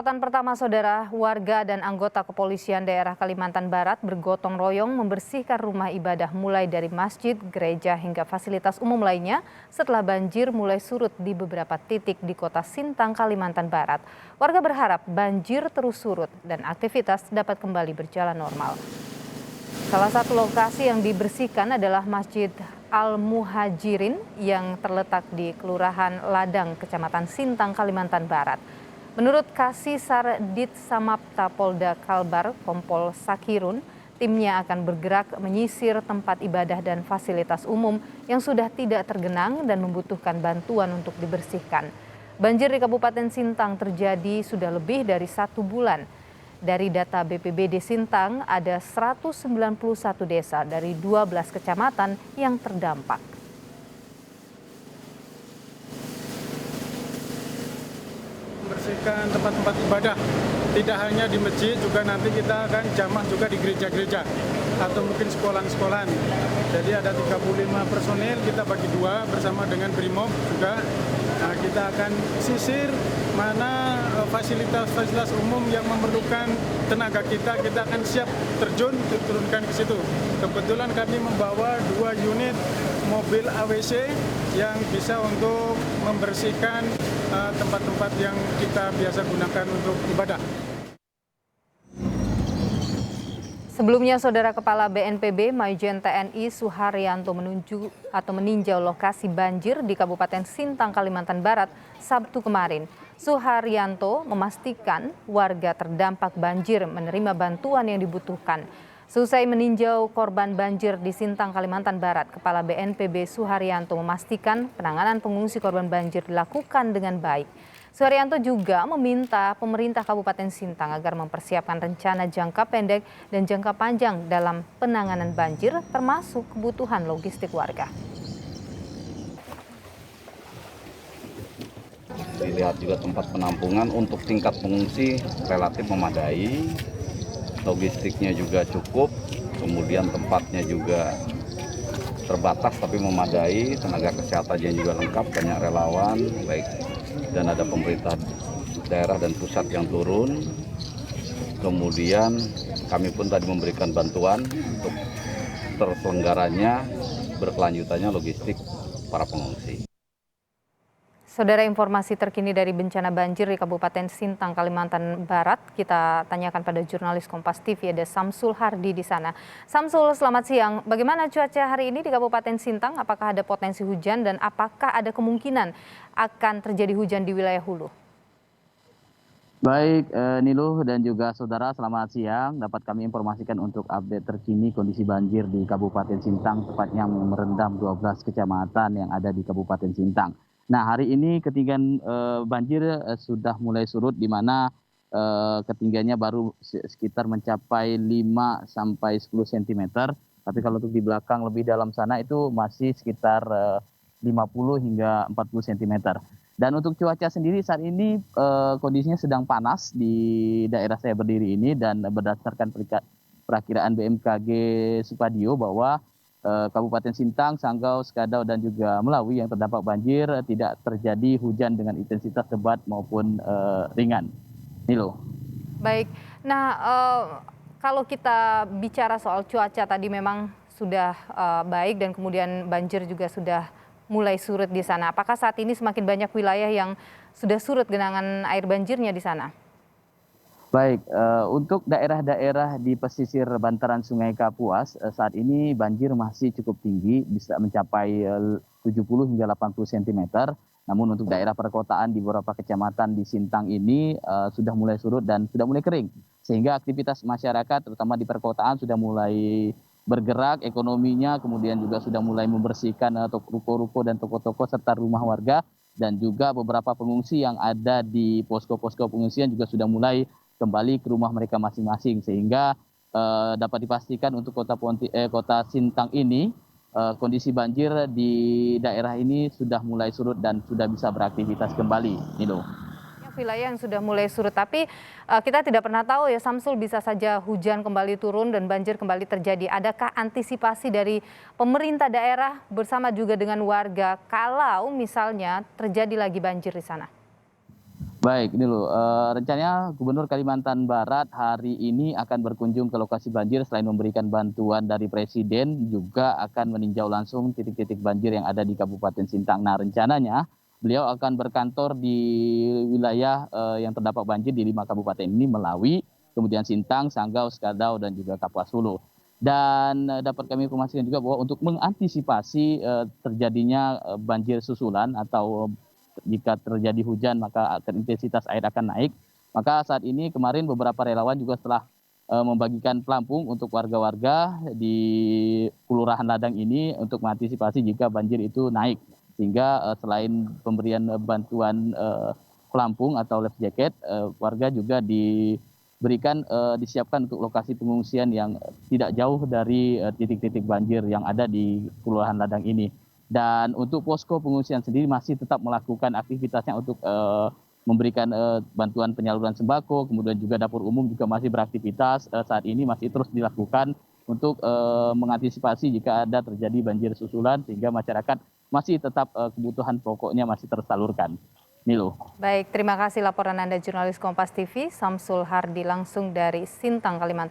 Sorotan pertama, saudara, warga dan anggota kepolisian daerah Kalimantan Barat bergotong royong membersihkan rumah ibadah mulai dari masjid, gereja hingga fasilitas umum lainnya setelah banjir mulai surut di beberapa titik di kota Sintang, Kalimantan Barat. Warga berharap banjir terus surut dan aktivitas dapat kembali berjalan normal. Salah satu lokasi yang dibersihkan adalah Masjid Al-Muhajirin yang terletak di Kelurahan Ladang, Kecamatan Sintang, Kalimantan Barat. Menurut Kasisar Dit Samapta Polda Kalbar, Kompol Sakirun, timnya akan bergerak menyisir tempat ibadah dan fasilitas umum yang sudah tidak tergenang dan membutuhkan bantuan untuk dibersihkan. Banjir di Kabupaten Sintang terjadi sudah lebih dari 1 bulan. Dari data BPBD Sintang, ada 191 desa dari 12 kecamatan yang terdampak. Membersihkan tempat-tempat ibadah, tidak hanya di masjid, juga nanti kita akan jamah juga di gereja-gereja atau mungkin sekolahan-sekolahan. Jadi ada 35 personil, kita bagi 2 bersama dengan Brimob juga. Nah, kita akan sisir mana fasilitas-fasilitas umum yang memerlukan tenaga kita akan siap terjun, turunkan ke situ. Kebetulan kami membawa 2 unit mobil AWC yang bisa untuk membersihkan tempat-tempat yang kita biasa gunakan untuk ibadah. Sebelumnya, Saudara Kepala BNPB Majen TNI Suharyanto meninjau lokasi banjir di Kabupaten Sintang, Kalimantan Barat Sabtu kemarin. Suharyanto memastikan warga terdampak banjir menerima bantuan yang dibutuhkan. Seusai meninjau korban banjir di Sintang, Kalimantan Barat, Kepala BNPB Suharyanto memastikan penanganan pengungsi korban banjir dilakukan dengan baik. Suharyanto juga meminta pemerintah Kabupaten Sintang agar mempersiapkan rencana jangka pendek dan jangka panjang dalam penanganan banjir, termasuk kebutuhan logistik warga. Dilihat juga tempat penampungan untuk tingkat pengungsi relatif memadai, logistiknya juga cukup, kemudian tempatnya juga terbatas tapi memadai, tenaga kesehatannya juga lengkap, banyak relawan, baik dan ada pemerintah daerah dan pusat yang turun. Kemudian kami pun tadi memberikan bantuan untuk terselenggaranya berkelanjutannya logistik para pengungsi. Saudara, informasi terkini dari bencana banjir di Kabupaten Sintang, Kalimantan Barat, kita tanyakan pada jurnalis Kompas TV, ada Samsul Hardi di sana. Samsul, selamat siang. Bagaimana cuaca hari ini di Kabupaten Sintang? Apakah ada potensi hujan dan apakah ada kemungkinan akan terjadi hujan di wilayah hulu? Baik, Niluh dan juga saudara, selamat siang. Dapat kami informasikan untuk update terkini kondisi banjir di Kabupaten Sintang, tepatnya merendam 12 kecamatan yang ada di Kabupaten Sintang. Nah, hari ini ketinggian banjir sudah mulai surut, di mana ketinggiannya baru sekitar mencapai 5 sampai 10 cm. Tapi kalau untuk di belakang lebih dalam sana itu masih sekitar 50 hingga 40 cm. Dan untuk cuaca sendiri saat ini kondisinya sedang panas di daerah saya berdiri ini, dan berdasarkan perakiraan BMKG Supadio bahwa Kabupaten Sintang, Sanggau, Sekadau, dan juga Melawi yang terdampak banjir tidak terjadi hujan dengan intensitas lebat maupun ringan. Nilo. Baik, nah kalau kita bicara soal cuaca tadi memang sudah baik dan kemudian banjir juga sudah mulai surut di sana. Apakah saat ini semakin banyak wilayah yang sudah surut genangan air banjirnya di sana? Baik, untuk daerah-daerah di pesisir bantaran Sungai Kapuas, saat ini banjir masih cukup tinggi, bisa mencapai 70 hingga 80 cm. Namun untuk daerah perkotaan di beberapa kecamatan di Sintang ini sudah mulai surut dan sudah mulai kering. Sehingga aktivitas masyarakat, terutama di perkotaan, sudah mulai bergerak, ekonominya kemudian juga sudah mulai membersihkan ruko-ruko dan toko-toko serta rumah warga. Dan juga beberapa pengungsi yang ada di posko-posko pengungsian juga sudah mulai kembali ke rumah mereka masing-masing, sehingga dapat dipastikan untuk kota Sintang ini kondisi banjir di daerah ini sudah mulai surut dan sudah bisa beraktivitas kembali. Nilo. Wilayah yang sudah mulai surut, tapi kita tidak pernah tahu ya Samsul, bisa saja hujan kembali turun dan banjir kembali terjadi. Adakah antisipasi dari pemerintah daerah bersama juga dengan warga kalau misalnya terjadi lagi banjir di sana? Baik, ini loh, rencananya Gubernur Kalimantan Barat hari ini akan berkunjung ke lokasi banjir selain memberikan bantuan dari Presiden, juga akan meninjau langsung titik-titik banjir yang ada di Kabupaten Sintang. Nah, rencananya beliau akan berkantor di wilayah yang terdampak banjir di 5 kabupaten ini, Melawi, kemudian Sintang, Sanggau, Skadau, dan juga Kapuas Hulu. Dan dapat kami informasikan juga bahwa untuk mengantisipasi terjadinya banjir susulan atau jika terjadi hujan maka intensitas air akan naik. Maka saat ini kemarin beberapa relawan juga telah membagikan pelampung untuk warga-warga di Kelurahan Ladang ini untuk mengantisipasi jika banjir itu naik. Sehingga selain pemberian bantuan pelampung atau life jacket, warga juga disiapkan untuk lokasi pengungsian yang tidak jauh dari titik-titik banjir yang ada di Kelurahan Ladang ini. Dan untuk posko pengungsian sendiri masih tetap melakukan aktivitasnya untuk memberikan bantuan penyaluran sembako, kemudian juga dapur umum juga masih beraktivitas saat ini masih terus dilakukan untuk mengantisipasi jika ada terjadi banjir susulan sehingga masyarakat masih tetap kebutuhan pokoknya masih tersalurkan. Nilo. Baik, terima kasih laporan Anda jurnalis Kompas TV, Samsul Hardi langsung dari Sintang, Kalimantan.